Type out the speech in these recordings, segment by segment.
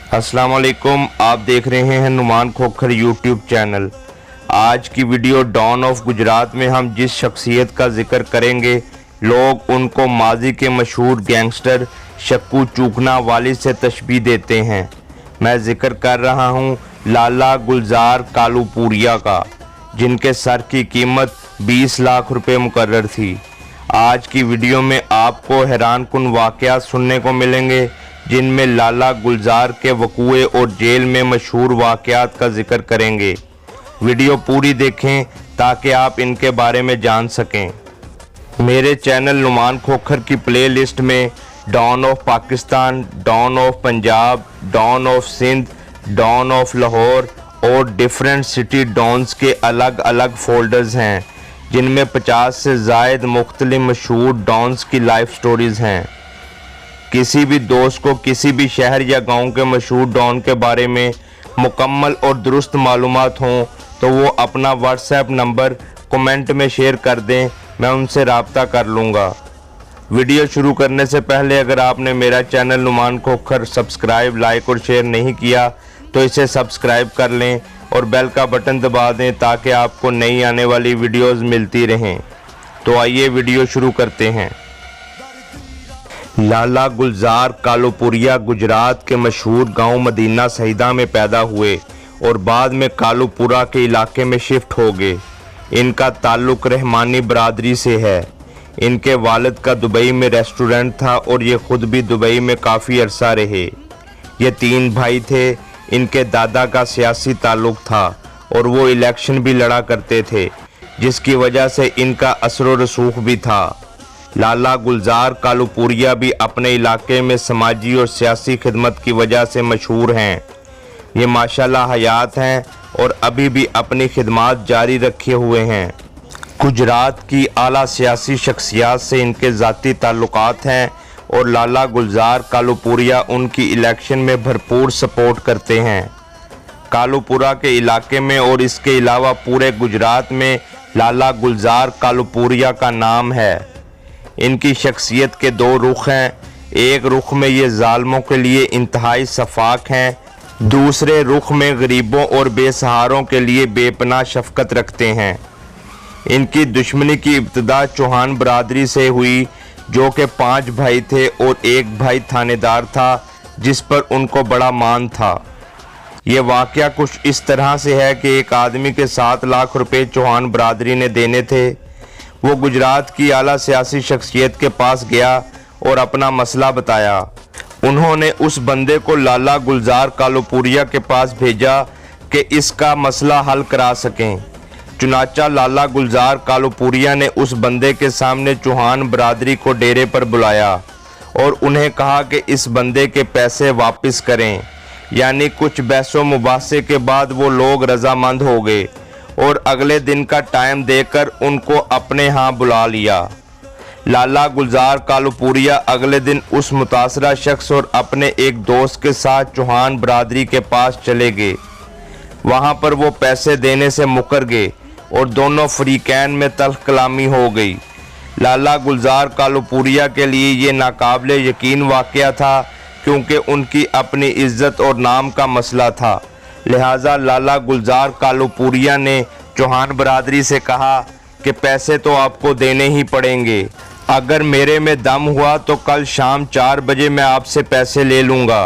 अस्सलाम वालेकुम, आप देख रहे हैं नुमान खोखर यूट्यूब चैनल। आज की वीडियो डॉन ऑफ गुजरात में हम जिस शख्सियत का जिक्र करेंगे, लोग उनको माजी के मशहूर गैंगस्टर शक्कू चूकना वाली से तशबीह देते हैं। मैं जिक्र कर रहा हूं लाला गुलजार कालूपुरिया का, जिनके सर की कीमत 20 लाख रुपए मुकर्रर थी। आज की वीडियो में आपको हैरानकुन वाक़यात सुनने को मिलेंगे, जिनमें लाला गुलजार के वक़ूए और जेल में मशहूर वाक़यात का जिक्र करेंगे। वीडियो पूरी देखें ताकि आप इनके बारे में जान सकें। मेरे चैनल नुमान खोखर की प्लेलिस्ट में don of Pakistan, don of Punjab, don of Sindh, don of Lahore और डिफरेंट सिटी डॉन्स के अलग अलग फोल्डर्स हैं, जिनमें 50 से ज़ायद मुख्तलिफ मशहूर डॉन्स की लाइफ स्टोरीज़ हैं। किसी भी दोस्त को किसी भी शहर या गांव के मशहूर डॉन के बारे में मुकम्मल और दुरुस्त मालूमात हों तो वो अपना व्हाट्सएप नंबर कमेंट में शेयर कर दें, मैं उनसे रब्ता कर लूँगा। वीडियो शुरू करने से पहले अगर आपने मेरा channel Numan Khokhar subscribe, like और शेयर नहीं किया तो इसे सब्सक्राइब कर लें और बेल का बटन दबा दें ताकि आपको नई आने वाली वीडियोस मिलती रहें। तो आइए वीडियो शुरू करते हैं। लाला गुलजार कालूपुरिया गुजरात के मशहूर गांव मदीना सईदा में पैदा हुए और बाद में कालूपुरा के इलाके में शिफ्ट हो गए। इनका ताल्लुक रहमानी बरादरी से है। इनके वालिद का दुबई में रेस्टोरेंट था और ये खुद भी दुबई में काफ़ी अरसा रहे। ये 3 भाई थे। इनके दादा का सियासी ताल्लुक था और वो इलेक्शन भी लड़ा करते थे, जिसकी वजह से इनका असर रसूख भी था। लाला गुलजार कालूपुरिया भी अपने इलाके में समाजी और सियासी खिदमत की वजह से मशहूर हैं। ये माशाल्लाह हयात हैं और अभी भी अपनी खिदमत जारी रखे हुए हैं। गुजरात की आला सियासी शख्सियात से इनके ज़ाती ताल्लुकात हैं और लाला गुलजार कालूपुरिया उनकी इलेक्शन में भरपूर सपोर्ट करते हैं। कालूपुरा के इलाके में और इसके अलावा पूरे गुजरात में लाला गुलजार कालूपुरिया का नाम है। इनकी शख्सियत के 2 रुख हैं। एक रुख में ये जालिमों के लिए इंतहाई शफाक हैं, दूसरे रुख में गरीबों और बेसहारों के लिए बेपनाह शफकत रखते हैं। इनकी दुश्मनी की इब्तिदा चौहान बरादरी से हुई, जो कि 5 भाई थे और एक भाई थानेदार था जिस पर उनको बड़ा मान था। ये वाक़या कुछ इस तरह से है कि एक आदमी के 7 लाख रुपए चौहान बरादरी ने देने थे। वो गुजरात की आला सियासी शख्सियत के पास गया और अपना मसला बताया। उन्होंने उस बंदे को लाला गुलजार कालूपुरिया के पास भेजा कि इसका मसला हल करा सकें। चुनाचा लाला गुलजार कालूपुरिया ने उस बंदे के सामने चौहान बरादरी को डेरे पर बुलाया और उन्हें कहा कि इस बंदे के पैसे वापस करें। यानी कुछ बहसों मुबासे के बाद वो लोग रजामंद हो गए और अगले दिन का टाइम देकर उनको अपने यहाँ बुला लिया। लाला गुलजार कालूपुरिया अगले दिन उस मुतासरा शख्स और अपने एक दोस्त के साथ चौहान बरादरी के पास चले गए। वहाँ पर वो पैसे देने से मुकर गए और दोनों फरीकैन में तल्ख कलामी हो गई। लाला गुलजार कालूपुरिया के लिए ये नाकाबिले यकीन वाक़या था, क्योंकि उनकी अपनी इज्जत और नाम का मसला था। लिहाजा लाला गुलजार कालूपुरिया ने चौहान बरादरी से कहा कि पैसे तो आपको देने ही पड़ेंगे। अगर मेरे में दम हुआ तो कल शाम 4 बजे मैं आपसे पैसे ले लूँगा।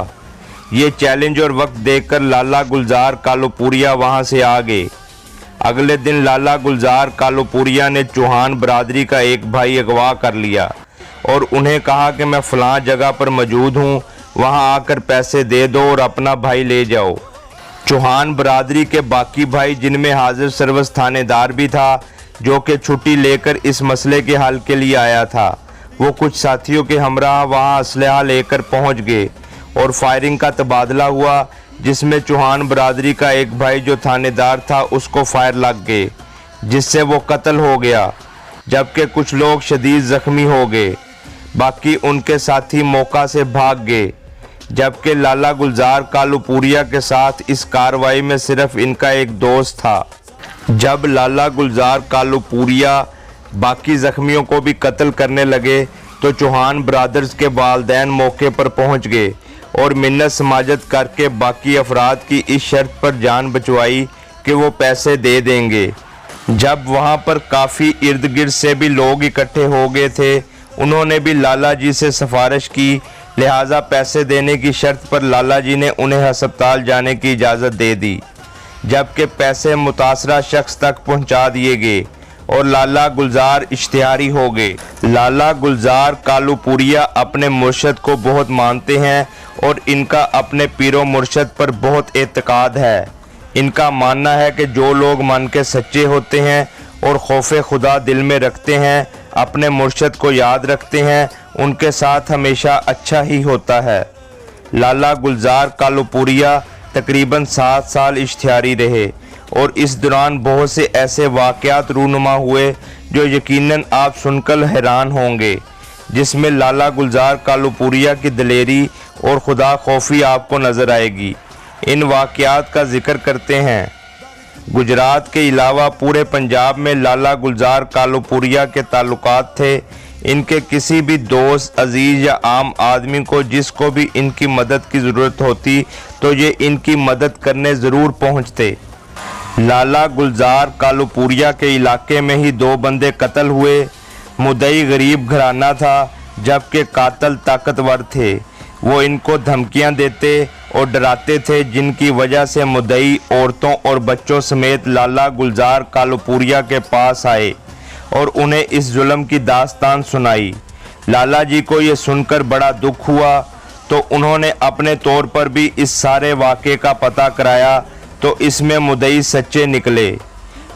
ये चैलेंज और वक्त देकर लाला गुलजार कालूपुरिया वहाँ से आ गए। अगले दिन लाला गुलजार कालूपुरिया ने चौहान बरादरी का एक भाई अगवा कर लिया और उन्हें कहा कि मैं फ़लाँ जगह पर मौजूद हूँ, वहाँ आकर पैसे दे दो और अपना भाई ले जाओ। चौहान बरादरी के बाकी भाई, जिनमें हाजिर सर्वस थानेदार भी था, जो कि छुट्टी लेकर इस मसले के हल के लिए आया था, वो कुछ साथियों के हमराह वहाँ असलहा लेकर पहुँच गए और फायरिंग का तबादला हुआ, जिसमें चौहान बरादरी का एक भाई जो थानेदार था उसको फायर लग गए, जिससे वो कत्ल हो गया, जबकि कुछ लोग शदीद ज़ख्मी हो गए। बाकी उनके साथी मौका से भाग गए, जबकि लाला गुलजार कालूपुरिया के साथ इस कार्रवाई में सिर्फ इनका एक दोस्त था। जब लाला गुलजार कालूपुरिया बाकी ज़ख्मियों को भी कत्ल करने लगे तो चौहान ब्रादर्स के वालिदैन मौके पर पहुंच गए और मिन्नत समाजत करके बाकी अफराद की इस शर्त पर जान बचवाई कि वो पैसे दे देंगे। जब वहाँ पर काफ़ी इर्द गिर्द से भी लोग इकट्ठे हो गए थे, उन्होंने भी लाला जी से सिफारिश की, लिहाजा पैसे देने की शर्त पर लाला जी ने उन्हें अस्पताल जाने की इजाज़त दे दी, जबकि पैसे मुतासरा शख्स तक पहुँचा दिए गए और लाला गुलजार इश्तिहारी हो गए। लाला गुलजार कालूपुरिया अपने मुर्शद को बहुत मानते हैं और इनका अपने पीरो मुर्शद पर बहुत एतकाद है। इनका मानना है कि जो लोग मन के सच्चे होते हैं और खौफ खुदा दिल में रखते हैं, अपने मुर्शद को याद रखते हैं, उनके साथ हमेशा अच्छा ही होता है। लाला गुलजार कालूपुरिया तकरीबन 7 साल इश्तिहारी रहे और इस दौरान बहुत से ऐसे वाक़यात रूनुमा हुए जो यकीनन आप सुनकर हैरान होंगे, जिसमें लाला गुलजार कालूपुरिया की दिलेरी और खुदा खौफी आपको नज़र आएगी। इन वाक़यात का जिक्र करते हैं। गुजरात के अलावा पूरे पंजाब में लाला गुलजार कालूपुरिया के ताल्लुकात थे। इनके किसी भी दोस्त, अजीज़ या आम आदमी को जिसको भी इनकी मदद की ज़रूरत होती तो ये इनकी मदद करने ज़रूर पहुँचते। लाला गुलजार कालूपुरिया के इलाके में ही 2 बंदे कत्ल हुए। मुद्दई गरीब घराना था जबकि कातिल ताकतवर थे। वो इनको धमकियां देते और डराते थे, जिनकी वजह से मुद्दई औरतों और बच्चों समेत लाला गुलजार कालूपुरिया के पास आए और उन्हें इस जुल्म की दास्तान सुनाई। लाला जी को ये सुनकर बड़ा दुख हुआ तो उन्होंने अपने तौर पर भी इस सारे वाक़े का पता कराया तो इसमें मुद्दई सच्चे निकले।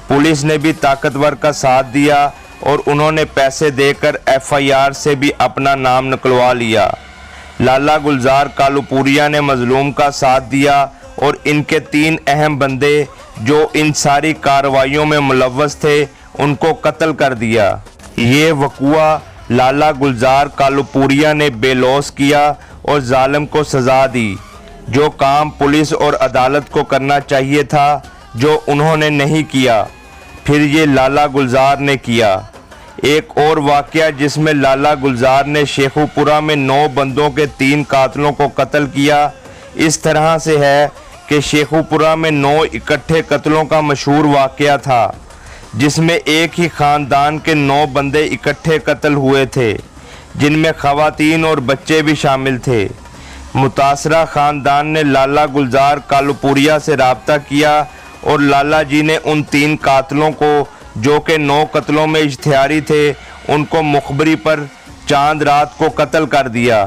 पुलिस ने भी ताकतवर का साथ दिया और उन्होंने पैसे देकर FIR से भी अपना नाम निकलवा लिया। लाला गुलजार कालूपुरिया ने मजलूम का साथ दिया और इनके 3 अहम बंदे जो इन सारी कार्रवाइयों में मुलव्वस थे उनको कत्ल कर दिया। ये वक़ुआ लाला गुलजार कालूपुरिया ने बेलौस किया और जालिम को सज़ा दी। जो काम पुलिस और अदालत को करना चाहिए था, जो उन्होंने नहीं किया, फिर ये लाला गुलजार ने किया। एक और वाक़या जिसमें लाला गुलजार ने शेखुपुरा में 9 बंदों के 3 कातलों को कत्ल किया, इस तरह से है कि शेखुपुरा में 9 इकट्ठे कत्लों का मशहूर वाक़या था, जिसमें एक ही ख़ानदान के 9 बंदे इकट्ठे कत्ल हुए थे, जिनमें ख़वातीन और बच्चे भी शामिल थे। मुतासरा ख़ानदान ने लाला गुलजार कालूपुरिया से रब्ता किया और लाला जी ने उन 3 कातलों को, जो कि 9 कत्लों में इश्तिहारी थे, उनको मुखबरी पर चांद रात को कत्ल कर दिया।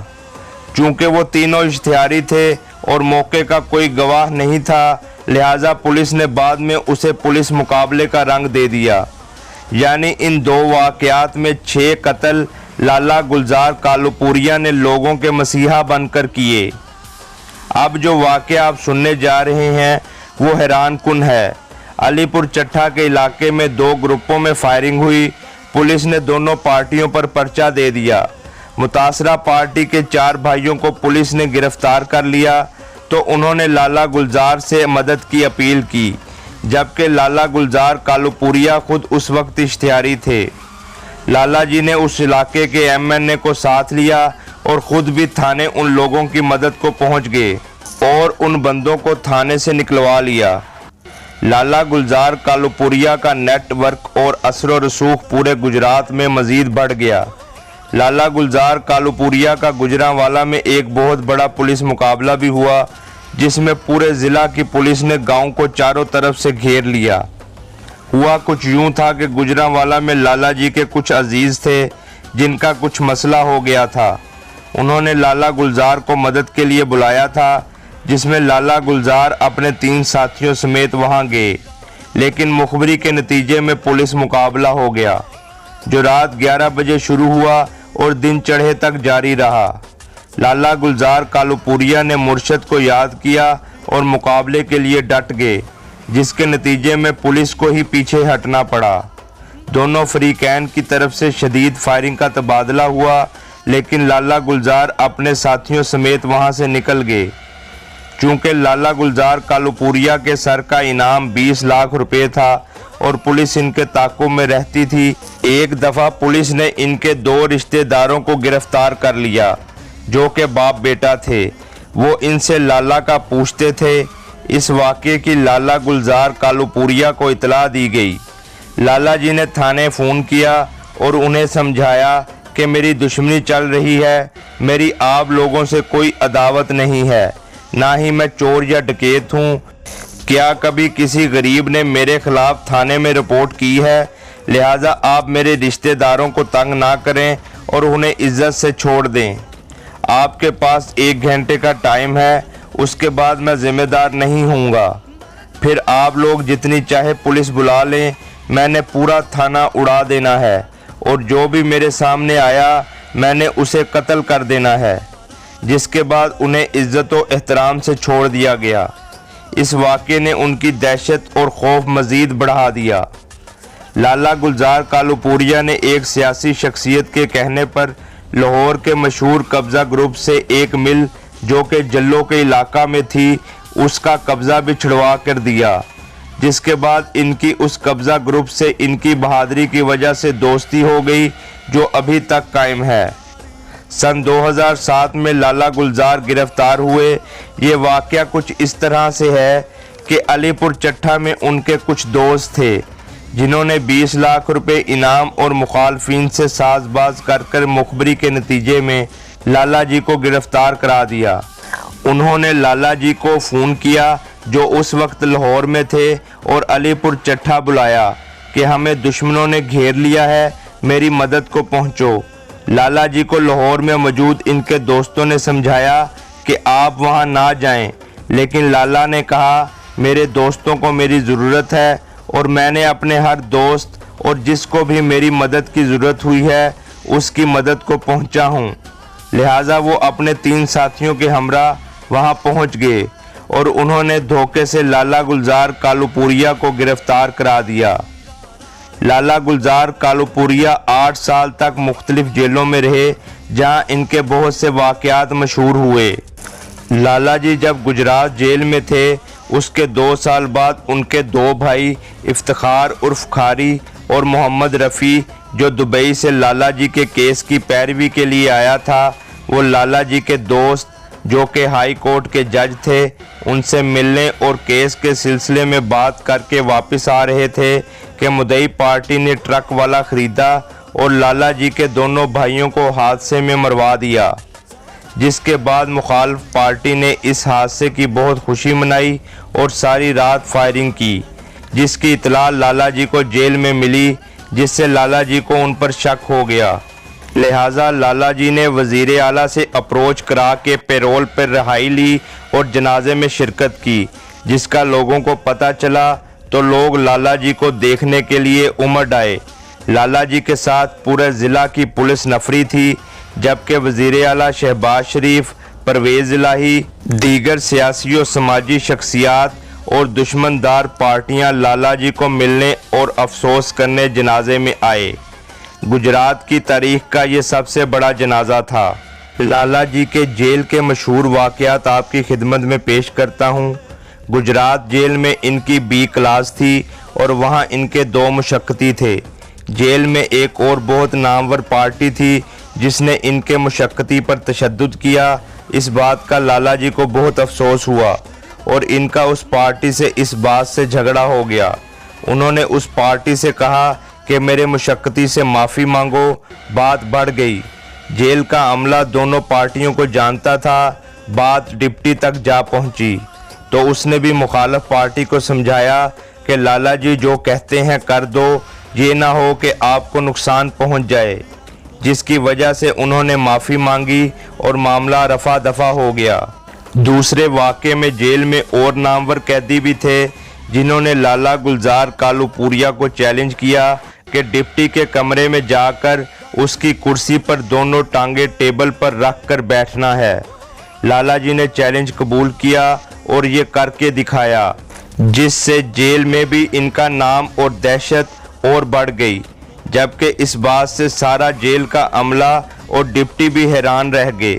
चूँकि वो तीनों इश्तिहारी थे और मौके का कोई गवाह नहीं था, लिहाजा पुलिस ने बाद में उसे पुलिस मुकाबले का रंग दे दिया। यानी इन 2 वाक़यात में 6 कत्ल लाला गुलजार कालूपुरिया ने लोगों के मसीहा बनकर किए। अब जो वाक़या आप सुनने जा रहे हैं वो हैरान कुन है। अलीपुर चट्ठा के इलाके में 2 ग्रुपों में फायरिंग हुई। पुलिस ने दोनों पार्टियों पर पर्चा दे दिया। मुतासरा पार्टी के 4 भाइयों को पुलिस ने गिरफ्तार कर लिया तो उन्होंने लाला गुलजार से मदद की अपील की, जबकि लाला गुलजार कालूपुरिया खुद उस वक्त इश्तिहारी थे। लाला जी ने उस इलाके के MNA को साथ लिया और ख़ुद भी थाने उन लोगों की मदद को पहुंच गए और उन बंदों को थाने से निकलवा लिया। लाला गुलजार कालूपुरिया का नेटवर्क और असर व रसूख पूरे गुजरात में मज़ीद बढ़ गया। लाला गुलजार कालूपुरिया का गुजरांवाला में एक बहुत बड़ा पुलिस मुकाबला भी हुआ, जिसमें पूरे ज़िला की पुलिस ने गांव को चारों तरफ से घेर लिया। हुआ कुछ यूं था कि गुजरांवाला में लाला जी के कुछ अजीज़ थे जिनका कुछ मसला हो गया था। उन्होंने लाला गुलजार को मदद के लिए बुलाया था, जिसमें लाला गुलजार अपने 3 साथियों समेत वहां गए, लेकिन मुखबरी के नतीजे में पुलिस मुकाबला हो गया, जो रात 11 बजे शुरू हुआ और दिन चढ़े तक जारी रहा। लाला गुलजार कालूपुरिया ने मुर्शद को याद किया और मुकाबले के लिए डट गए, जिसके नतीजे में पुलिस को ही पीछे हटना पड़ा। दोनों फरीकैन की तरफ से शदीद फायरिंग का तबादला हुआ, लेकिन लाला गुलजार अपने साथियों समेत वहां से निकल गए। चूँकि लाला गुलजार कालूपुरिया के सर का इनाम 20 लाख रुपए था और पुलिस इनके ताक़ुब में रहती थी, एक दफ़ा पुलिस ने इनके 2 रिश्तेदारों को गिरफ्तार कर लिया, जो कि बाप बेटा थे। वो इनसे लाला का पूछते थे। इस वाक़े की लाला गुलजार कालूपुरिया को इतला दी गई। लाला जी ने थाने फ़ोन किया और उन्हें समझाया कि मेरी दुश्मनी चल रही है, मेरी आप लोगों से कोई अदावत नहीं है, ना ही मैं चोर या डकैत हूँ। क्या कभी किसी गरीब ने मेरे खिलाफ थाने में रिपोर्ट की है? लिहाजा आप मेरे रिश्तेदारों को तंग ना करें और उन्हें इज्जत से छोड़ दें। आपके पास 1 घंटे का टाइम है, उसके बाद मैं जिम्मेदार नहीं हूँगा। फिर आप लोग जितनी चाहे पुलिस बुला लें, मैंने पूरा थाना उड़ा देना है और जो भी मेरे सामने आया मैंने उसे कत्ल कर देना है। जिसके बाद उन्हें इज्जत और एहतराम से छोड़ दिया गया। इस वाक़े ने उनकी दहशत और खौफ मज़ीद बढ़ा दिया। लाला गुलजार कालूपुरिया ने एक सियासी शख्सियत के कहने पर लाहौर के मशहूर कब्ज़ा ग्रुप से एक मिल जो कि जल्लो के इलाका में थी, उसका कब्ज़ा भी छुड़वा कर दिया। जिसके बाद इनकी उस कब्ज़ा ग्रुप से इनकी बहादुरी की वजह से दोस्ती हो गई, जो अभी तक कायम है। सन 2007 में लाला गुलजार गिरफ्तार हुए। ये वाक़या कुछ इस तरह से है कि अलीपुर चट्टा में उनके कुछ दोस्त थे जिन्होंने 20 लाख रुपए इनाम और मुखालफिन से साजबाज कर मुखबरी के नतीजे में लाला जी को गिरफ्तार करा दिया। उन्होंने लाला जी को फ़ोन किया जो उस वक्त लाहौर में थे और अलीपुर चट्टा बुलाया कि हमें दुश्मनों ने घेर लिया है, मेरी मदद को पहुंचो। लाला जी को लाहौर में मौजूद इनके दोस्तों ने समझाया कि आप वहां ना जाएं, लेकिन लाला ने कहा मेरे दोस्तों को मेरी ज़रूरत है और मैंने अपने हर दोस्त और जिसको भी मेरी मदद की ज़रूरत हुई है उसकी मदद को पहुंचा हूं। लिहाजा वो अपने 3 साथियों के हमरा वहां पहुंच गए और उन्होंने धोखे से लाला गुलजार कालूपुरिया को गिरफ्तार करा दिया। लाला गुलजार कालूपुरिया 8 साल तक मुख्तलिफ जेलों में रहे, जहां इनके बहुत से वाक़यात मशहूर हुए। लाला जी जब गुजरात जेल में थे, उसके 2 साल बाद उनके 2 भाई इफ्तिखार उर्फ खारी और मोहम्मद रफ़ी, जो दुबई से लाला जी के केस की पैरवी के लिए आया था, वो लाला जी के दोस्त जो कि हाई कोर्ट के जज थे, उनसे मिलने और केस के सिलसिले में बात करके वापस आ रहे थे कि मुद्दई पार्टी ने ट्रक वाला ख़रीदा और लाला जी के दोनों भाइयों को हादसे में मरवा दिया। जिसके बाद मुखालिफ पार्टी ने इस हादसे की बहुत खुशी मनाई और सारी रात फायरिंग की, जिसकी इतला लाला जी को जेल में मिली, जिससे लाला जी को उन पर शक हो गया। लिहाजा लाला जी ने वज़ीर आला से अप्रोच करा के पैरोल पर रिहाई ली और जनाजे में शिरकत की। जिसका लोगों को पता चला तो लोग लाला जी को देखने के लिए उमड़ आए। लाला जी के साथ पूरे ज़िला की पुलिस नफरी थी, जबकि वज़ीर आला शहबाज शरीफ, परवेज़ इलाही, दीगर सियासी और समाजी शख्सियात और दुश्मनदार पार्टियां लाला जी को मिलने और अफसोस करने जनाजे में आए। गुजरात की तारीख का ये सबसे बड़ा जनाजा था। लाला जी के जेल के मशहूर वाक़यात आपकी खिदमत में पेश करता हूँ। गुजरात जेल में इनकी B क्लास थी और वहाँ इनके 2 मुशक्कती थे। जेल में एक और बहुत नामवर पार्टी थी जिसने इनके मुशक्कती पर तशद्दुद किया। इस बात का लाला जी को बहुत अफसोस हुआ और इनका उस पार्टी से इस बात से झगड़ा हो गया। उन्होंने उस पार्टी से कहा कि मेरे मुशक्कती से माफ़ी मांगो। बात बढ़ गई। जेल का अमला दोनों पार्टियों को जानता था। बात डिप्टी तक जा पहुंची तो उसने भी मुखालिफ पार्टी को समझाया कि लाला जी जो कहते हैं कर दो, ये ना हो कि आपको नुकसान पहुंच जाए। जिसकी वजह से उन्होंने माफ़ी मांगी और मामला रफा दफा हो गया। दूसरे वाक़े में जेल में और नामवर कैदी भी थे जिन्होंने लाला गुलजार कालूपुरिया को चैलेंज किया कि डिप्टी के कमरे में जाकर उसकी कुर्सी पर दोनों टांगे टेबल पर रख कर बैठना है। लाला जी ने चैलेंज कबूल किया और ये करके दिखाया, जिससे जेल में भी इनका नाम और दहशत और बढ़ गई। जबकि इस बात से सारा जेल का अमला और डिप्टी भी हैरान रह गए।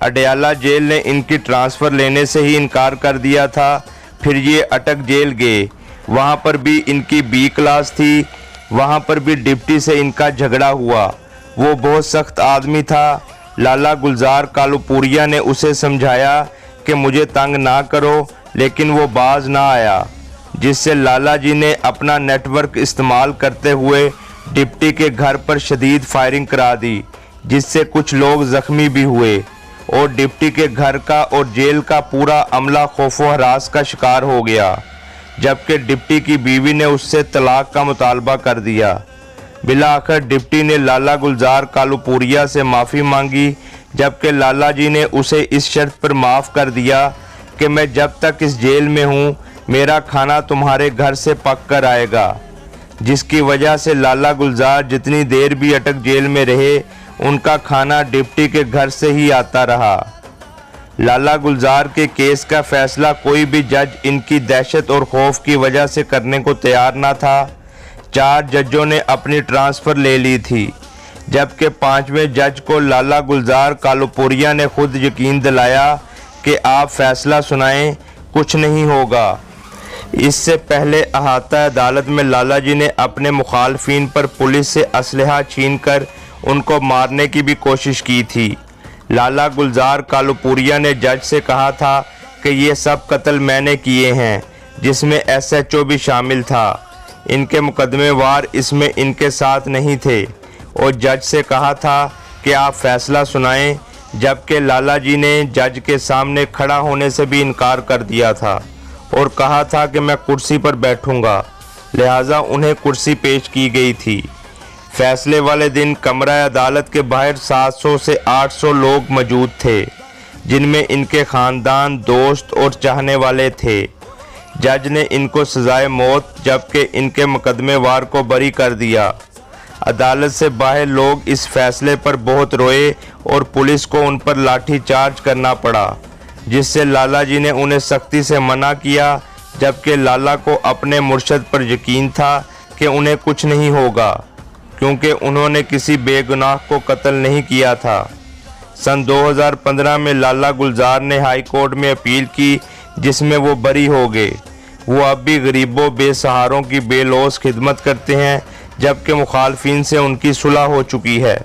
अडयाला जेल ने इनकी ट्रांसफ़र लेने से ही इनकार कर दिया था। फिर ये अटक जेल गए, वहाँ पर भी इनकी B क्लास थी। वहाँ पर भी डिप्टी से इनका झगड़ा हुआ। वो बहुत सख्त आदमी था। लाला गुलजार कालूपुरिया ने उसे समझाया कि मुझे तंग ना करो, लेकिन वो बाज ना आया, जिससे लाला जी ने अपना नेटवर्क इस्तेमाल करते हुए डिप्टी के घर पर शदीद फायरिंग करा दी, जिससे कुछ लोग जख्मी भी हुए और डिप्टी के घर का और जेल का पूरा अमला खौफो हरास का शिकार हो गया, जबकि डिप्टी की बीवी ने उससे तलाक का मुतालबा कर दिया। बिलाखिर डिप्टी ने लाला गुलजार कालूपुरिया से माफ़ी मांगी, जबकि लाला जी ने उसे इस शर्त पर माफ़ कर दिया कि मैं जब तक इस जेल में हूँ मेरा खाना तुम्हारे घर से पक कर आएगा, जिसकी वजह से लाला गुलजार जितनी देर भी अटक जेल में रहे उनका खाना डिप्टी के घर से ही आता रहा। लाला गुलजार के केस का फैसला कोई भी जज इनकी दहशत और खौफ की वजह से करने को तैयार ना था। 4 जजों ने अपनी ट्रांसफ़र ले ली थी, जबकि 5वें जज को लाला गुलजार कालूपुरिया ने खुद यकीन दिलाया कि आप फैसला सुनाएं, कुछ नहीं होगा। इससे पहले अहाता अदालत में लाला जी ने अपने मुखालफिन पर पुलिस से असलहा छीनकर उनको मारने की भी कोशिश की थी। लाला गुलजार कालूपुरिया ने जज से कहा था कि ये सब कत्ल मैंने किए हैं, जिसमें SHO भी शामिल था। इनके मुकदमेवार इसमें इनके साथ नहीं थे और जज से कहा था कि आप फैसला सुनाएं, जबकि लाला जी ने जज के सामने खड़ा होने से भी इनकार कर दिया था और कहा था कि मैं कुर्सी पर बैठूंगा, लिहाजा उन्हें कुर्सी पेश की गई थी। फैसले वाले दिन कमरा अदालत के बाहर 700 से 800 लोग मौजूद थे, जिनमें इनके ख़ानदान, दोस्त और चाहने वाले थे। जज ने इनको सजाए मौत जबकि इनके मुकदमेवार को बरी कर दिया। अदालत से बाहर लोग इस फैसले पर बहुत रोए और पुलिस को उन पर लाठी चार्ज करना पड़ा, जिससे लाला जी ने उन्हें सख्ती से मना किया, जबकि लाला को अपने मुर्शद पर यकीन था कि उन्हें कुछ नहीं होगा, क्योंकि उन्होंने किसी बेगुनाह को कत्ल नहीं किया था। सन 2015 में लाला गुलजार ने हाई कोर्ट में अपील की, जिसमें वो बरी हो गए। वो अब भी गरीबों बेसहारों की बेलौस खिदमत करते हैं, जबकि मुखालफिन से उनकी सुलह हो चुकी है।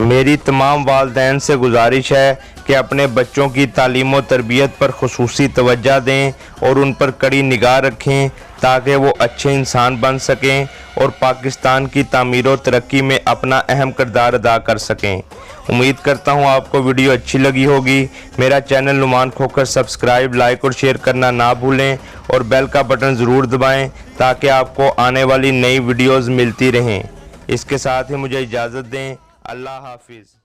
मेरी तमाम वालिदैन से गुजारिश है कि अपने बच्चों की तालीम और तरबियत पर खुसूसी तवज्जो दें और उन पर कड़ी निगाह रखें, ताकि वो अच्छे इंसान बन सकें और पाकिस्तान की तामीर और तरक्की में अपना अहम किरदार अदा कर सकें। उम्मीद करता हूँ आपको वीडियो अच्छी लगी होगी। मेरा channel Numan Khokhar subscribe, like और शेयर करना ना भूलें और बेल का बटन ज़रूर दबाएं, ताकि आपको आने वाली नई वीडियोज़ मिलती रहें। इसके साथ ही मुझे इजाज़त दें। अल्लाह हाफिज़।